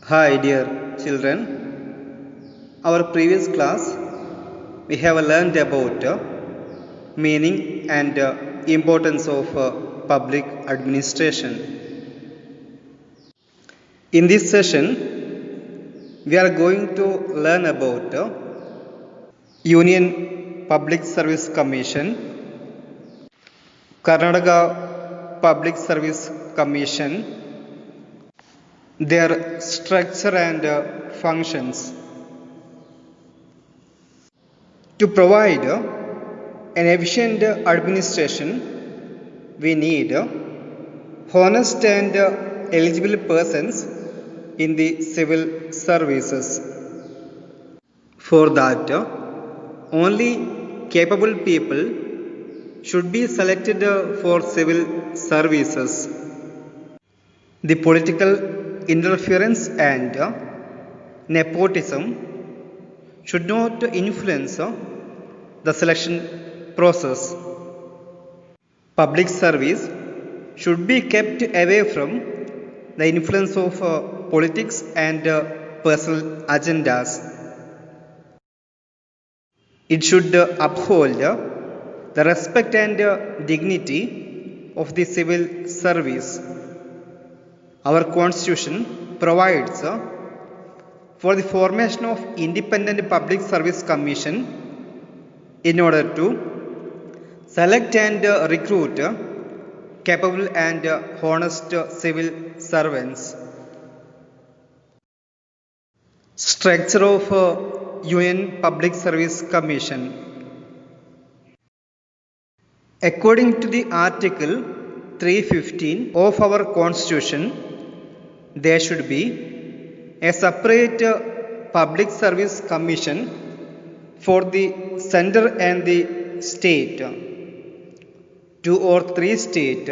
Hi, dear children. Our previous class we have learned about meaning and importance of public administration. In this session, we are going to learn about Union Public Service Commission, Karnataka Public Service Commission, their structure and functions. To provide an efficient administration, we need honest and eligible persons in the civil services. For that, only capable people should be selected for civil services. The political interference and nepotism should not influence the selection process. Public service should be kept away from the influence of politics and personal agendas. It should uphold the respect and dignity of the civil service. Our Constitution provides for the formation of Independent Public Service Commission in order to select and recruit capable and honest civil servants. Structure of Union Public Service Commission. According to the Article 315 of our Constitution, there should be a separate Public Service Commission for the center and the state. 2 or 3 states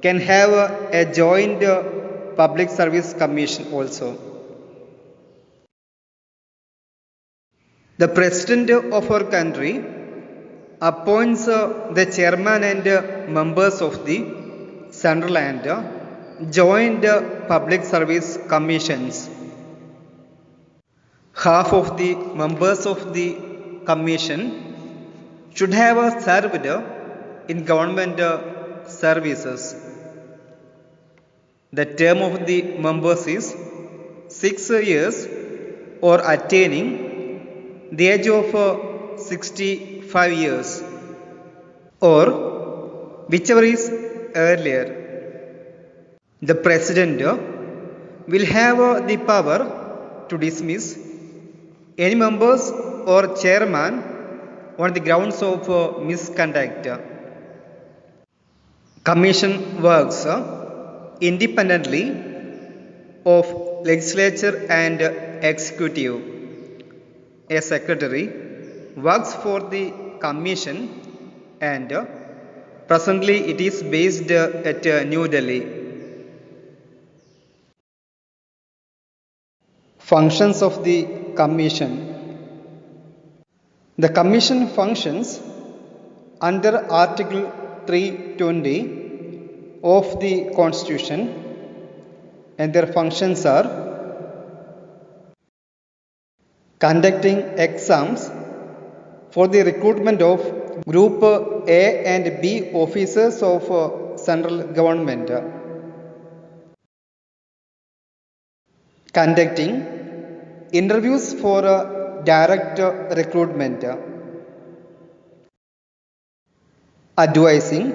can have a joint Public Service Commission also. The President of our country appoints the chairman and members of the central and joint public service commissions. Half of the members of the commission should have served in government services. The term of the members is 6 years or attaining the age of 65 years or whichever is earlier. The President will have the power to dismiss any members or chairman on the grounds of misconduct. Commission works independently of legislature and executive. A secretary works for the commission and presently it is based at New Delhi. Functions of the commission. The commission functions under Article 320 of the Constitution, and their functions are conducting exams for the recruitment of Group A and B officers of central government, conducting interviews for direct recruitment, advising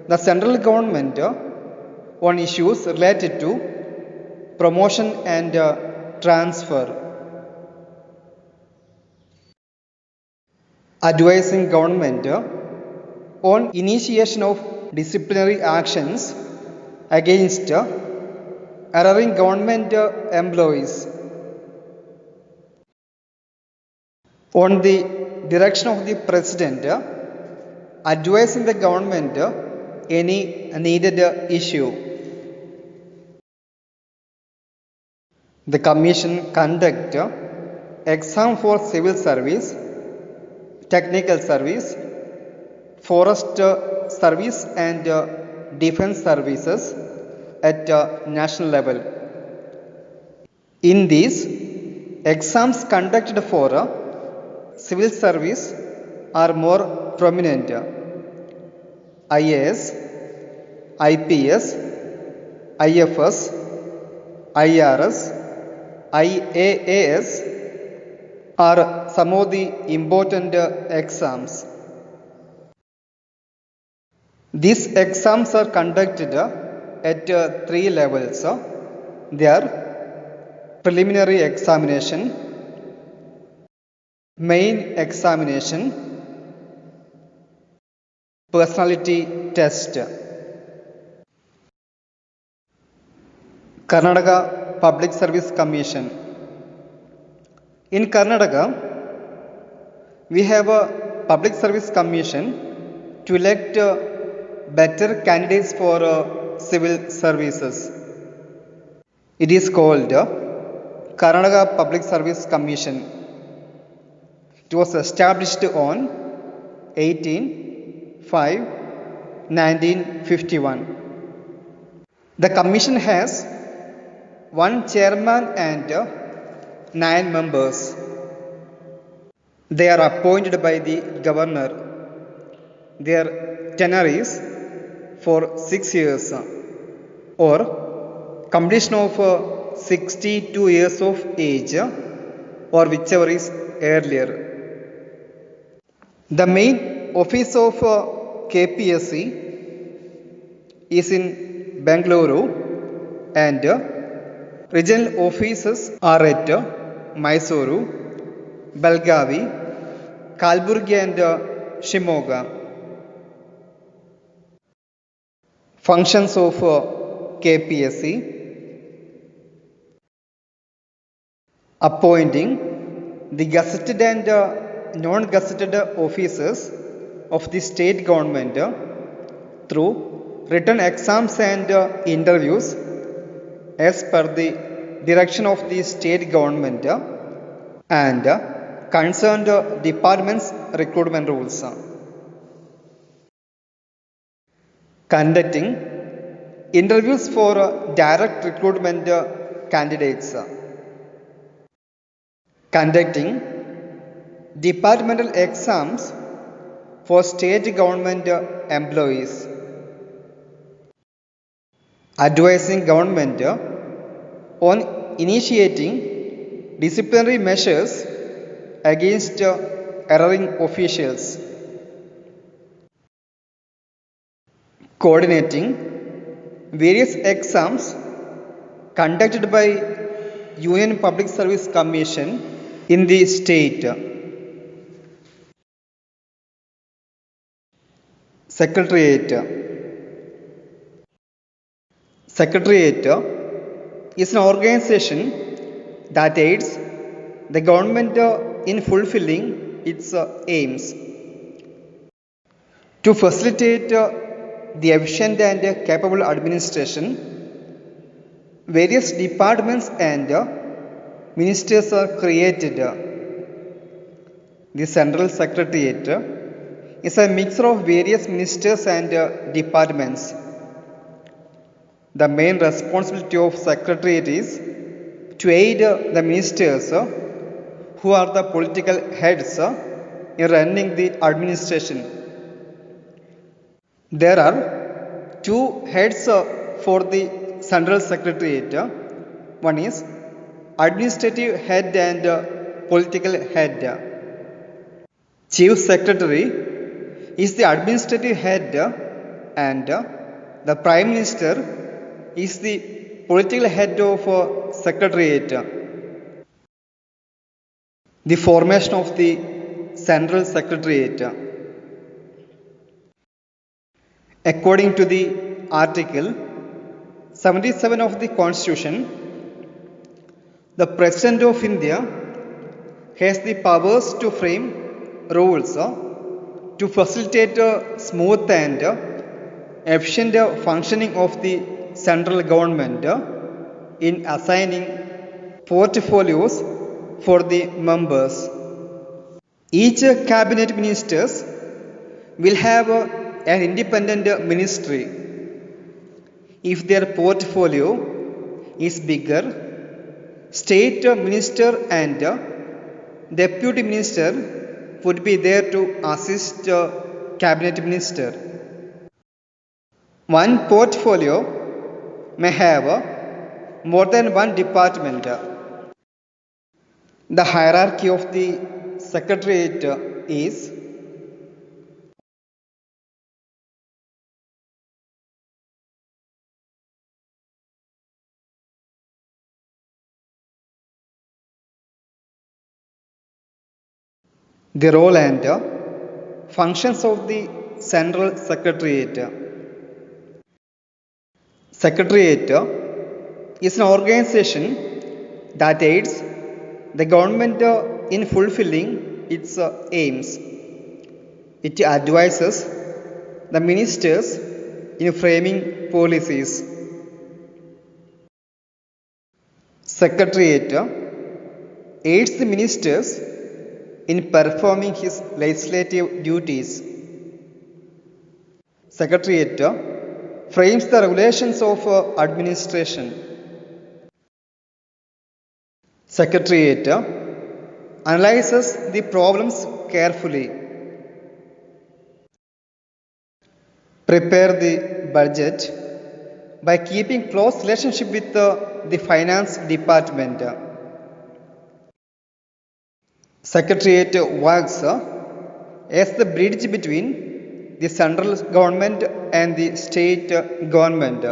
the central government on issues related to promotion and transfer, advising government on initiation of disciplinary actions against erring government employees, on the direction of the President, advising the government any needed issue. The Commission conduct exam for civil service, technical service, forest service and defense services at national level. In these, exams conducted for civil service are more prominent. IAS, IPS, IFS, IRS, IAAS are some of the important exams. These exams are conducted at three levels. They are preliminary examination, main examination, personality test. Karnataka Public Service Commission. In Karnataka, we have a Public Service Commission to elect better candidates for civil services. It is called Karnataka Public Service Commission. It was established on 18/5/1951. The commission has one chairman and 9 members. They are appointed by the governor. Their tenure is for 6 years or completion of 62 years of age or whichever is earlier. The main office of KPSC is in Bengaluru and regional offices are at Mysuru, Belgavi, Kalburgi and Shimoga. Functions of KPSC: appointing the gazetted and non-gazetted officers of the state government through written exams and interviews as per the direction of the state government and concerned departments' recruitment rules. Conducting interviews for direct recruitment candidates. Conducting departmental exams for state government employees. Advising government on initiating disciplinary measures against erring officials. Coordinating various exams conducted by Union Public Service Commission in the state. Secretariat. Secretariat is an organization that aids the government in fulfilling its aims. To facilitate the efficient and capable administration, various departments and ministers are created. The Central Secretariat is a mixture of various ministers and departments. The main responsibility of Secretariat is to aid the ministers who are the political heads in running the administration. There are two heads for the Central Secretariat. One is administrative head and political head. Chief Secretary is the administrative head and the Prime Minister is the political head of Secretariat. The formation of the Central Secretariat. According to the Article 77 of the Constitution, the President of India has the powers to frame rules to facilitate smooth and efficient functioning of the central government in assigning portfolios for the members. Each cabinet ministers will have an independent ministry. If their portfolio is bigger, State minister and deputy minister would be there to assist cabinet minister. One portfolio may have more than one department. The hierarchy of the secretariat is the role and functions of the Central Secretariat. Secretariat is an organization that aids the government in fulfilling its aims. It advises the ministers in framing policies. Secretariat aids the ministers in performing his legislative duties. Secretariat frames the regulations of administration. Secretariat analyzes the problems carefully. Prepare the budget by keeping close relationship with the finance department. Secretariat works as the bridge between the central government and the state government.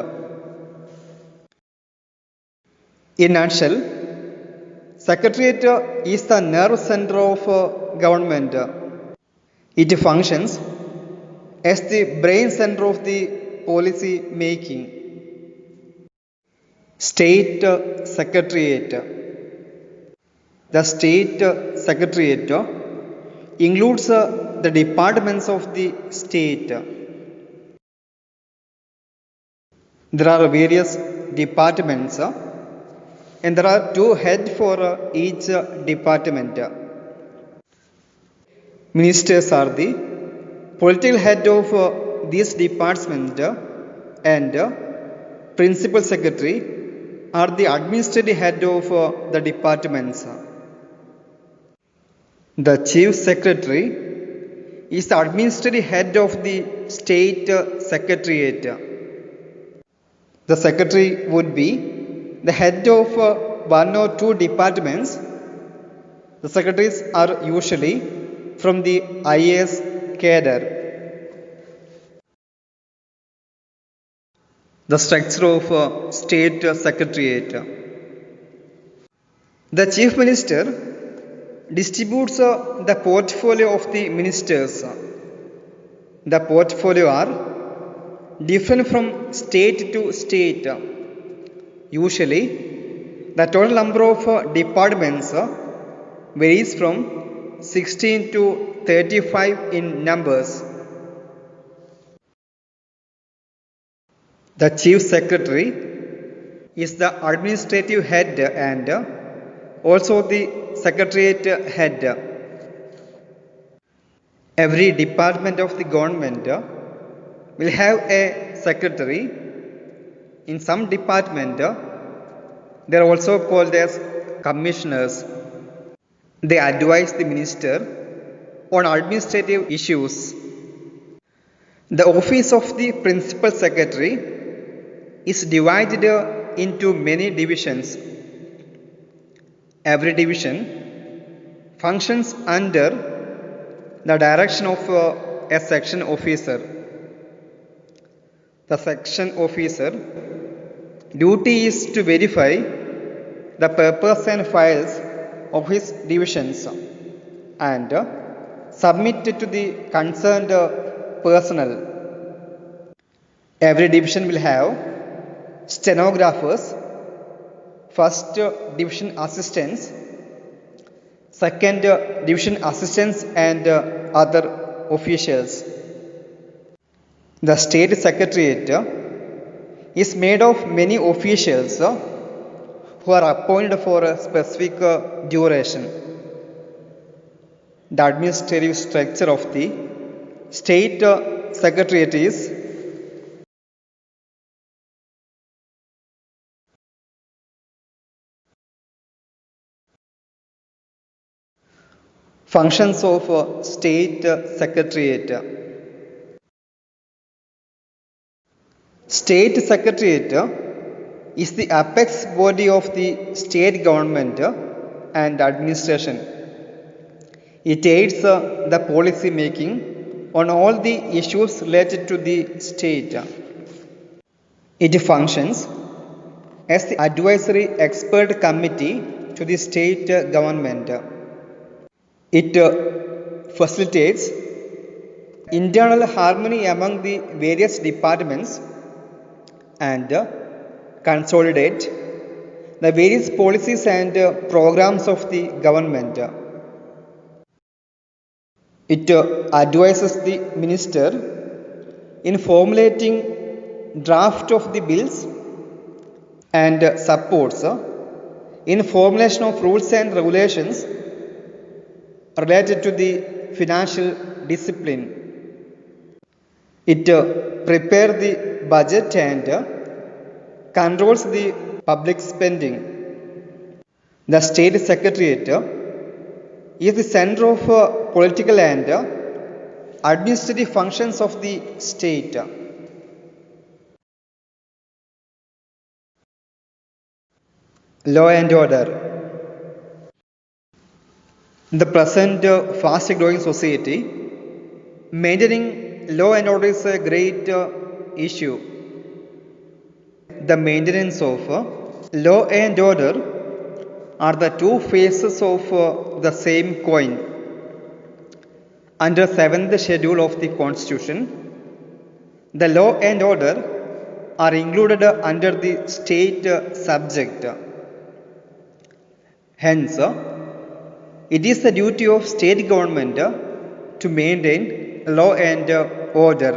In a nutshell, Secretariat is the nerve center of government. It functions as the brain center of the policy making. State Secretariat. The State Secretariat includes the departments of the state. There are various departments and there are two heads for each department. Ministers are the political head of these departments and principal secretary are the administrative head of the departments. The chief secretary is the administrative head of the state secretariat. The secretary would be the head of one or two departments. The secretaries are usually from the IAS cadre. The structure of state secretariat. The chief minister distributes the portfolio of the ministers. The portfolio are different from state to state. Usually, the total number of departments varies from 16 to 35 in numbers. The chief secretary is the administrative head and also the secretariat head. Every department of the government will have a secretary. In some department, they are also called as commissioners. They advise the minister on administrative issues. The office of the principal secretary is divided into many divisions. Every division functions under the direction of a section officer. The section officer duty is to verify the papers and files of his divisions and submit it to the concerned personnel. Every division will have stenographers, first division assistants, second division assistants and other officials. The state secretariat is made of many officials who are appointed for a specific duration. The administrative structure of the state secretariat is Functions of State Secretariat. State Secretariat is the apex body of the state government and administration. It aids the policy making on all the issues related to the state. It functions as the advisory expert committee to the state government. It facilitates internal harmony among the various departments and consolidate the various policies and programs of the government. It advises the minister in formulating draft of the bills and supports in formulation of rules and regulations related to the financial discipline. It prepares the budget and controls the public spending. The State Secretariat is the center of political and administrative functions of the state. Law and order. In the present fast growing society, maintaining law and order is a great issue. The maintenance of law and order are the two faces of the same coin. Under 7th schedule of the Constitution, the law and order are included under the state subject. Hence, it is the duty of state government to maintain law and order.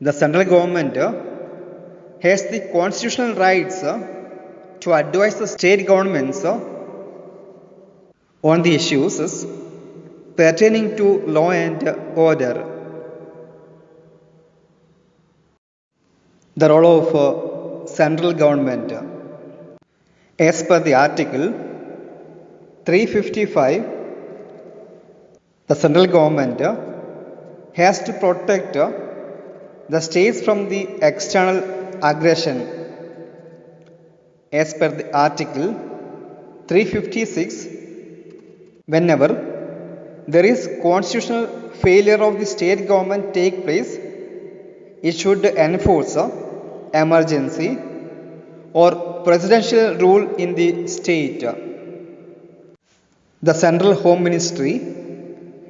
The central government has the constitutional rights to advise the state governments on the issues pertaining to law and order. The role of central government. As per the article 355, the central government has to protect the states from the external aggression. As per the article 356, whenever there is constitutional failure of the state government take place, it should enforce emergency or presidential rule in the state. The Central Home Ministry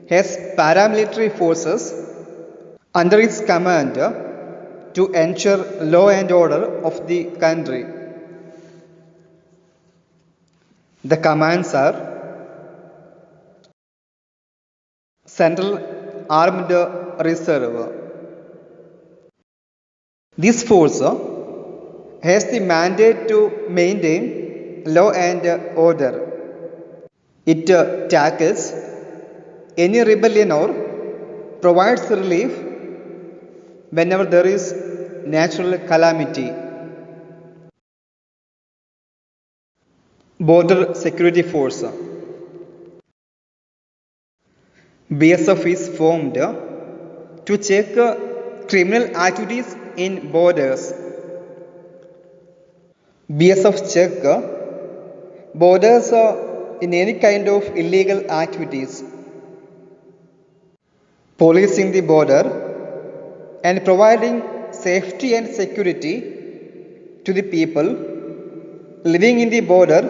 has paramilitary forces under its command to ensure law and order of the country. The commands are Central Armed Reserve. This force has the mandate to maintain law and order. It tackles any rebellion or provides relief whenever there is natural calamity. Border Security Force. BSF is formed to check criminal activities in borders. BSF check borders in any kind of illegal activities, policing the border and providing safety and security to the people living in the border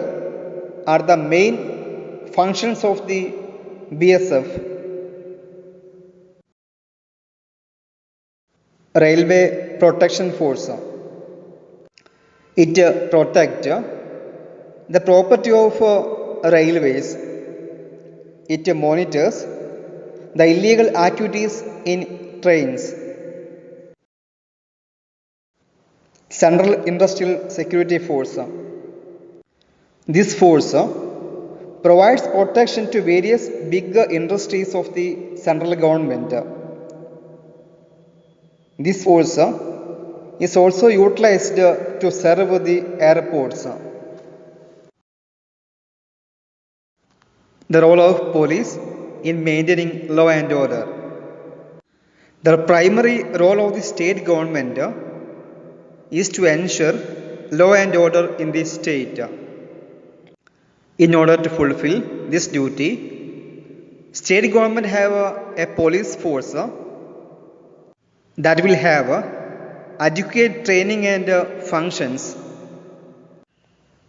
are the main functions of the BSF. Railway Protection Force. It protects the property of railways. It monitors the illegal activities in trains. Central Industrial Security Force. This force provides protection to various big industries of the central government. This force is also utilized to serve the airports. The role of police in maintaining law and order. The primary role of the state government is to ensure law and order in the state. In order to fulfill this duty, state government have a police force that will have adequate training and functions.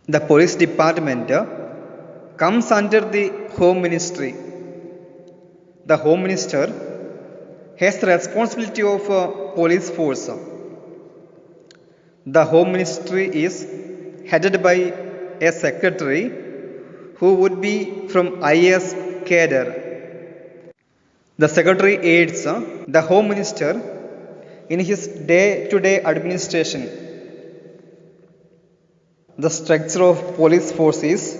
The police department comes under the Home Ministry. The Home Minister has the responsibility of police force. The Home Ministry is headed by a secretary who would be from IAS cadre. The secretary aids the Home Minister in his day-to-day administration. The structure of police force is